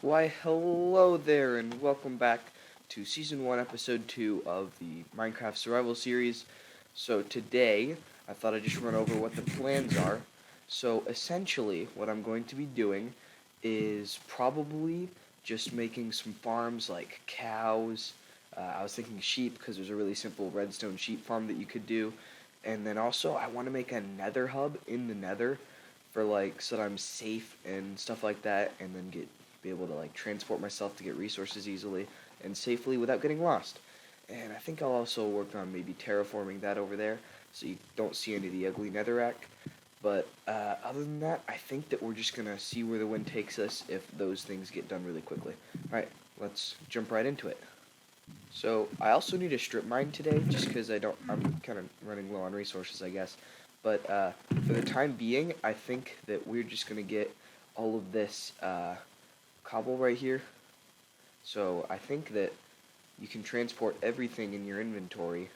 Why, hello there, and welcome back to Season 1, Episode 2 of the Minecraft Survival Series. So today, I thought I'd just run over what the plans are. So essentially, what I'm going to be doing is probably just making some farms like cows. I was thinking sheep because there's a really simple redstone sheep farm that you could do. And then also, I want to make a nether hub in the nether for like so that I'm safe and stuff like that, and then be able to like transport myself to get resources easily and safely without getting lost. And I think I'll also work on maybe terraforming that over there so you don't see any of the ugly netherrack. But other than that, I think that we're just gonna see where the wind takes us if those things get done really quickly. Alright, let's jump right into it. So I also need a strip mine today, just because I'm kind of running low on resources, I guess. But for the time being, I think that we're just gonna get all of this cobble right here. So I think that you can transport everything in your inventory,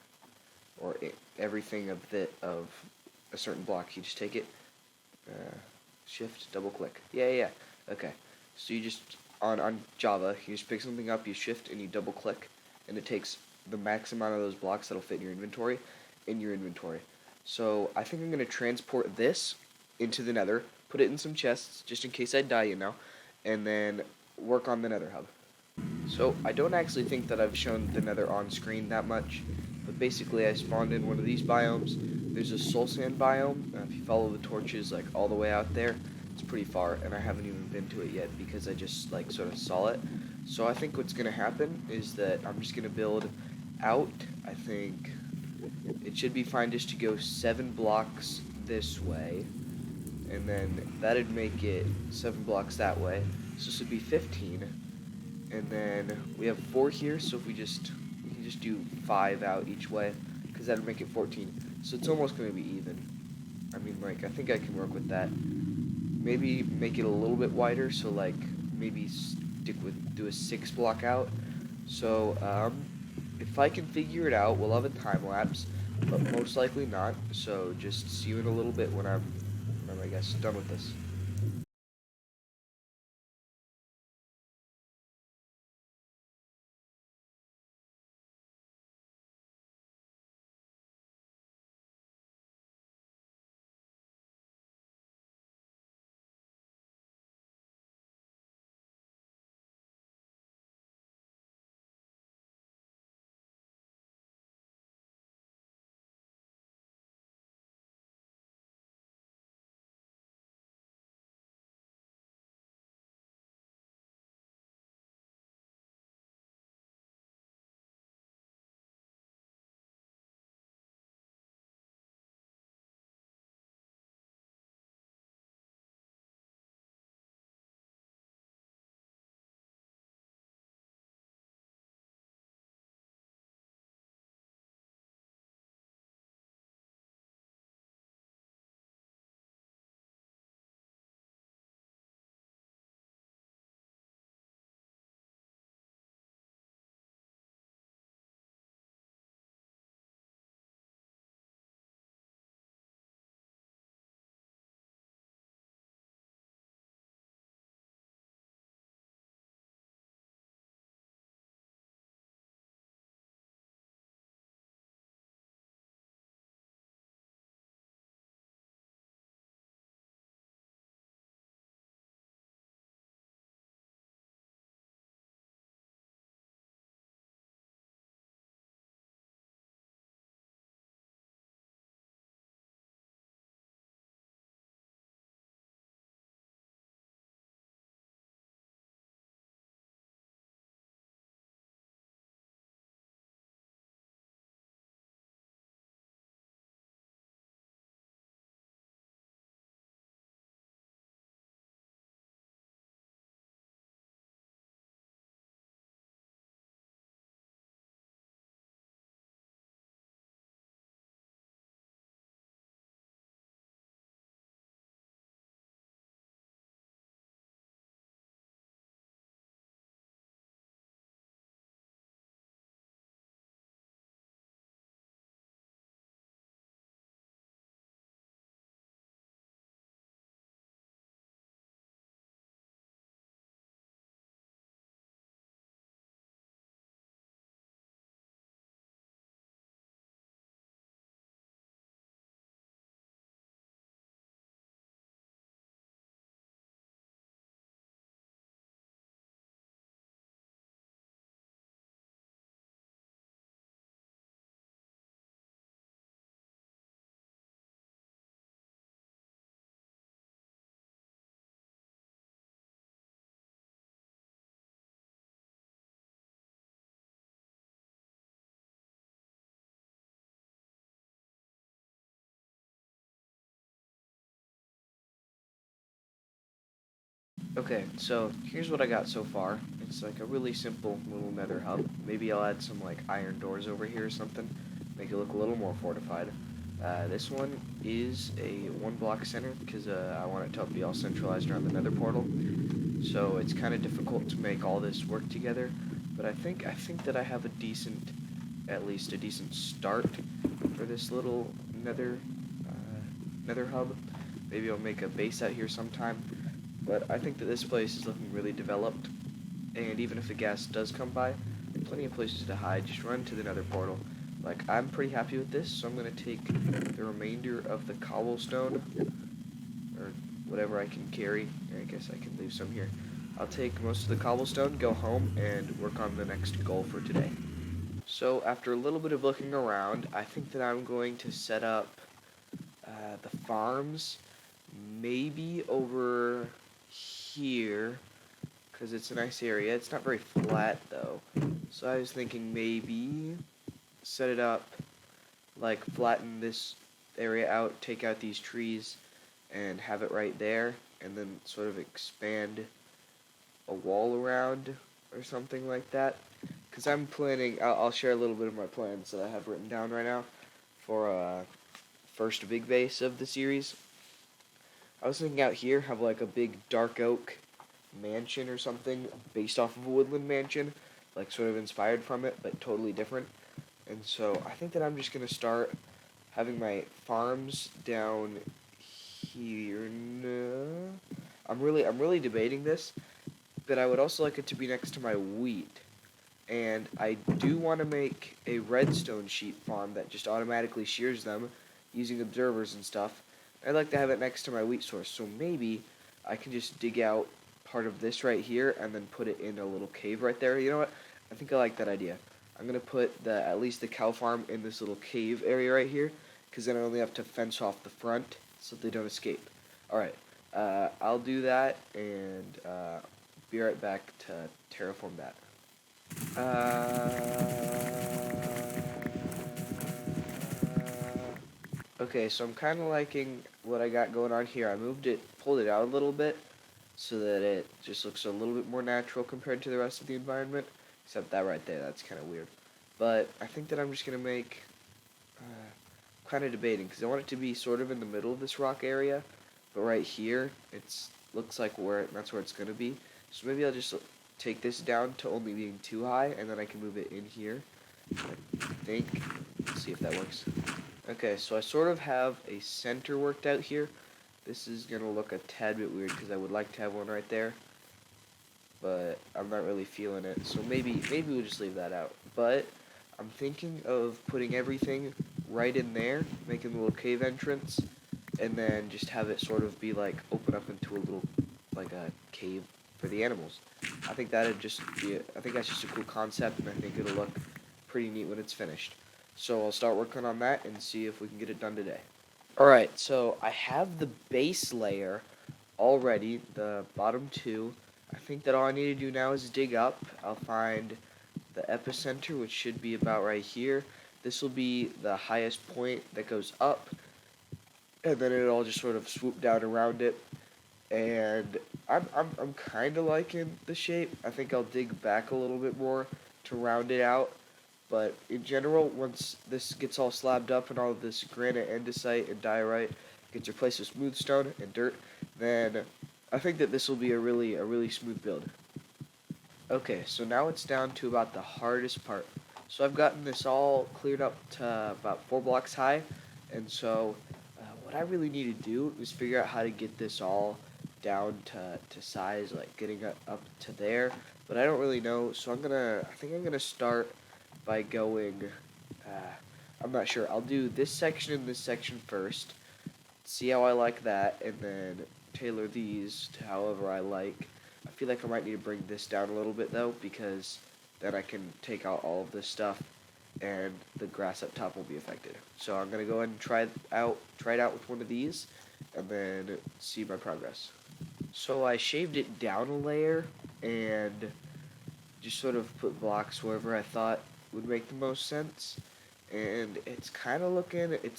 or everything of a certain block. You just take it, shift, double click. Yeah. Okay. So you just on Java, you just pick something up, you shift and you double click, and it takes the max amount of those blocks that'll fit in your inventory. So I think I'm gonna transport this into the Nether, put it in some chests just in case I die, and then work on the Nether hub. So I don't actually think that I've shown the Nether on screen that much, but basically I spawned in one of these biomes. There's a soul sand biome. If you follow the torches like all the way out there, it's pretty far, and I haven't even been to it yet because I just like sort of saw it. So I think what's gonna happen is that I'm just gonna build out. I think it should be fine just to go 7 blocks this way, and then that'd make it 7 blocks that way. So this would be 15. And then we have 4 here, so if we can just do 5 out each way, because that'd make it 14. So it's almost going to be even. I mean, like, I think I can work with that. Maybe make it a little bit wider, so like maybe do a 6 block out. So if I can figure it out, we'll have a time lapse, but most likely not. So just see you in a little bit when I'm I guess done with this. Okay, so here's what I got so far. It's like a really simple little nether hub. Maybe I'll add some like iron doors over here or something, make it look a little more fortified. This one is a one block center because I want it to be all centralized around the nether portal. So it's kind of difficult to make all this work together, but I think that I have a decent, at least a decent start for this little nether hub. Maybe I'll make a base out here sometime. But I think that this place is looking really developed, and even if a ghast does come by, plenty of places to hide. Just run to the nether portal. Like, I'm pretty happy with this, so I'm going to take the remainder of the cobblestone, or whatever I can carry. I guess I can leave some here. I'll take most of the cobblestone, go home, and work on the next goal for today. So after a little bit of looking around, I think that I'm going to set up the farms maybe over here because it's a nice area. It's not very flat though, so I was thinking maybe set it up like flatten this area out, take out these trees, and have it right there, and then sort of expand a wall around or something like that. Because I'm planning, I'll share a little bit of my plans that I have written down right now for first big base of the series. I was thinking out here have like a big dark oak mansion or something based off of a woodland mansion, like sort of inspired from it, but totally different. And so I think that I'm just gonna start having my farms down here. No, I'm really debating this, but I would also like it to be next to my wheat. And I do want to make a redstone sheep farm that just automatically shears them using observers and stuff. I'd like to have it next to my wheat source, so maybe I can just dig out part of this right here and then put it in a little cave right there. You know what? I think I like that idea. I'm gonna put at least the cow farm in this little cave area right here, because then I only have to fence off the front so they don't escape. All right, I'll do that and be right back to terraform that. Okay, so I'm kind of liking what I got going on here. I pulled it out a little bit so that it just looks a little bit more natural compared to the rest of the environment. Except that right there, that's kind of weird. But I think that I'm just going to make, kind of debating, because I want it to be sort of in the middle of this rock area. But right here, looks like that's where it's going to be. So maybe I'll just take this down to only being too high, and then I can move it in here. I think. Let's see if that works. Okay, so I sort of have a center worked out here. This is going to look a tad bit weird because I would like to have one right there, but I'm not really feeling it. So maybe we'll just leave that out. But I'm thinking of putting everything right in there, making a little cave entrance, and then just have it sort of be like open up into a little, like a cave for the animals. I think that'd just be, I think that's just a cool concept, and I think it'll look pretty neat when it's finished. So I'll start working on that and see if we can get it done today. Alright, so I have the base layer already, the bottom two. I think that all I need to do now is dig up. I'll find the epicenter, which should be about right here. This will be the highest point that goes up, and then it'll all just sort of swoop down around it. And I'm kind of liking the shape. I think I'll dig back a little bit more to round it out. But in general, once this gets all slabbed up and all of this granite, andesite, and diorite gets replaced with smooth stone and dirt, then I think that this will be a really smooth build. Okay, so now it's down to about the hardest part. So I've gotten this all cleared up to about 4 blocks high, and so what I really need to do is figure out how to get this all down to size, like getting up to there. But I don't really know, so I think I'm gonna start by going, I'm not sure. I'll do this section and this section first, see how I like that, and then tailor these to however I like. I feel like I might need to bring this down a little bit though, because then I can take out all of this stuff and the grass up top will be affected. So I'm gonna go ahead and try it out with one of these and then see my progress. So I shaved it down a layer and just sort of put blocks wherever I thought would make the most sense, and it's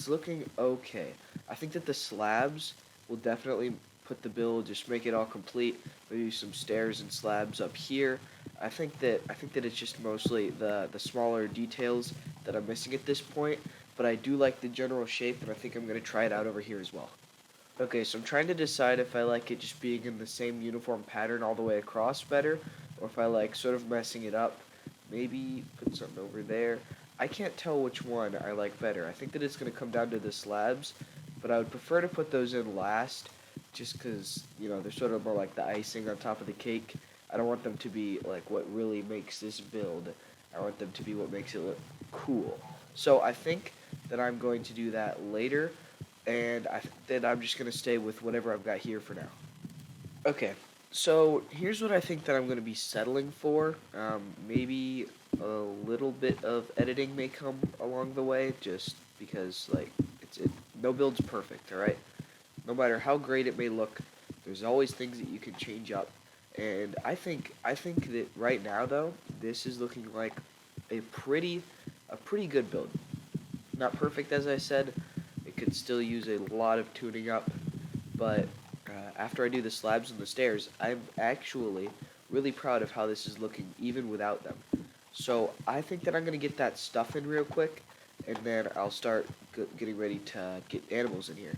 looking okay. I think that the slabs will definitely put the build, just make it all complete, maybe some stairs and slabs up here. I think that it's just mostly the smaller details that I'm missing at this point, but I do like the general shape, and I think I'm going to try it out over here as well. Okay, so I'm trying to decide if I like it just being in the same uniform pattern all the way across better, or if I like sort of messing it up. Maybe put something over there. I can't tell which one I like better. I think that it's going to come down to the slabs, but I would prefer to put those in last, just because, they're sort of more like the icing on top of the cake. I don't want them to be like what really makes this build. I want them to be what makes it look cool. So I think that I'm going to do that later, and I think that I'm just going to stay with whatever I've got here for now. Okay, so here's what I think that I'm going to be settling for. Maybe a little bit of editing may come along the way, just because, like, no build's perfect, alright? No matter how great it may look, there's always things that you can change up. And I think that right now, though, this is looking like a pretty good build. Not perfect, as I said. It could still use a lot of tuning up, but after I do the slabs and the stairs, I'm actually really proud of how this is looking, even without them. So I think that I'm going to get that stuff in real quick, and then I'll start getting ready to get animals in here.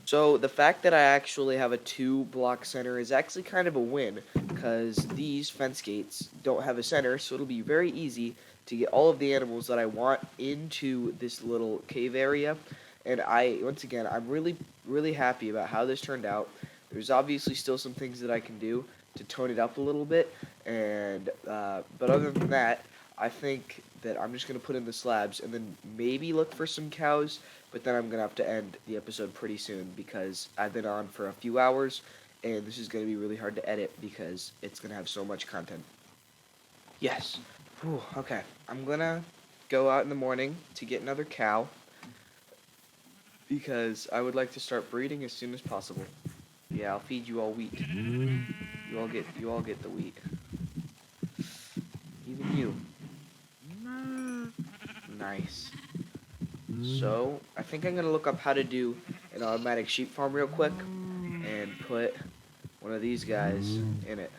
So the fact that I actually have a 2-block center is actually kind of a win, because these fence gates don't have a center, so it'll be very easy to get all of the animals that I want into this little cave area. And once again, I'm really happy about how this turned out. There's obviously still some things that I can do to tone it up a little bit, and but other than that, I think that I'm just going to put in the slabs and then maybe look for some cows, but then I'm going to have to end the episode pretty soon because I've been on for a few hours, and this is going to be really hard to edit because it's going to have so much content. Yes. Whew, okay. I'm going to go out in the morning to get another cow because I would like to start breeding as soon as possible. Yeah, I'll feed you all wheat. You all get the wheat. Even you. Nice. So, I think I'm going to look up how to do an automatic sheep farm real quick and put one of these guys in it.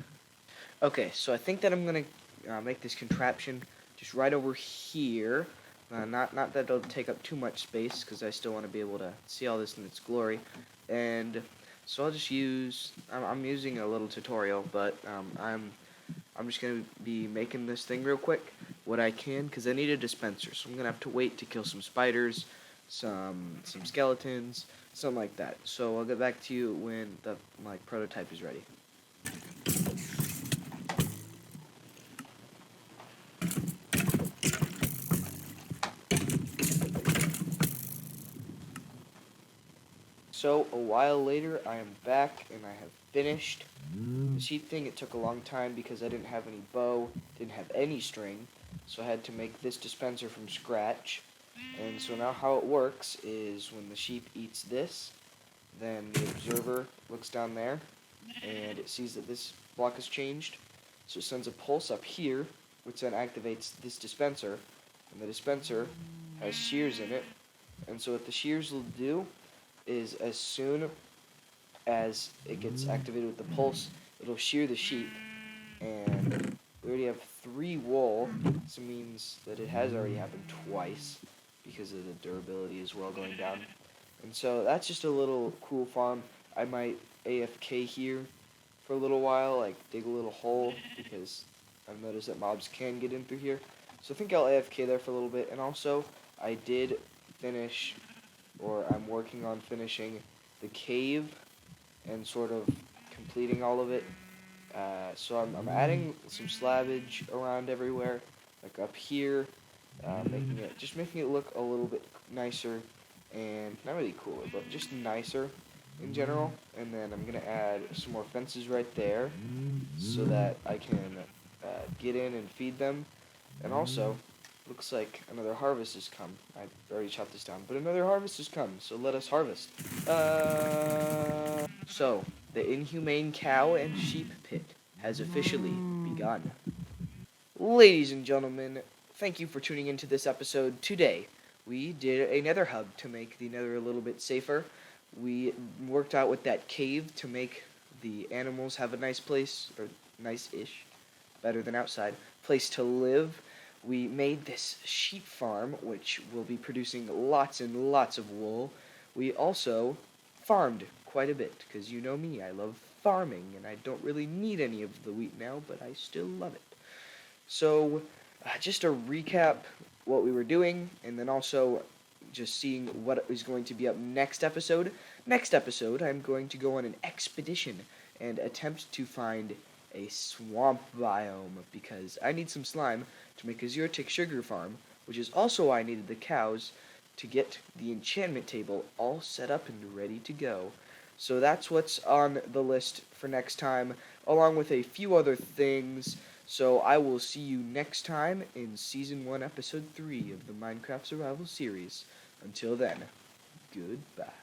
Okay, so I think that I'm going to make this contraption just right over here. Not that it'll take up too much space, because I still want to be able to see all this in its glory. And so I'll just I'm using a little tutorial, but I'm just going to be making this thing real quick, what I can, because I need a dispenser. So I'm going to have to wait to kill some spiders, some skeletons, something like that. So I'll get back to you when the prototype is ready. So a while later, I am back and I have finished the sheep thing. It took a long time because I didn't have any bow, didn't have any string, so I had to make this dispenser from scratch. And so now how it works is when the sheep eats this, then the observer looks down there and it sees that this block has changed. So it sends a pulse up here, which then activates this dispenser, and the dispenser has shears in it. And so what the shears will do is as soon as it gets activated with the pulse, it'll shear the sheep. And we already have 3 wool, so it means that it has already happened twice because of the durability as well going down. And so that's just a little cool farm. I might AFK here for a little while, like dig a little hole, because I've noticed that mobs can get in through here. So I think I'll AFK there for a little bit. And also, I did finish, or I'm working on finishing, the cave and sort of completing all of it. So I'm adding some slabbage around everywhere, like up here, making it look a little bit nicer, and not really cooler, but just nicer in general. And then I'm gonna add some more fences right there, so that I can get in and feed them. And also, looks like another harvest has come. I've already chopped this down, but another harvest has come, so let us harvest. So, the inhumane cow and sheep pit has officially begun. Ladies and gentlemen, thank you for tuning into this episode. Today, we did a nether hub to make the nether a little bit safer. We worked out with that cave to make the animals have a nice place, or nice-ish, better than outside, place to live. We made this sheep farm, which will be producing lots and lots of wool. We also farmed quite a bit, because you know me, I love farming, and I don't really need any of the wheat now, but I still love it. So, just to recap what we were doing, and then also just seeing what is going to be up next episode. Next episode, I'm going to go on an expedition and attempt to find a swamp biome, because I need some slime to make a zero-tick sugar farm, which is also why I needed the cows to get the enchantment table all set up and ready to go. So that's what's on the list for next time, along with a few other things. So I will see you next time in Season 1, Episode 3 of the Minecraft Survival Series. Until then, goodbye.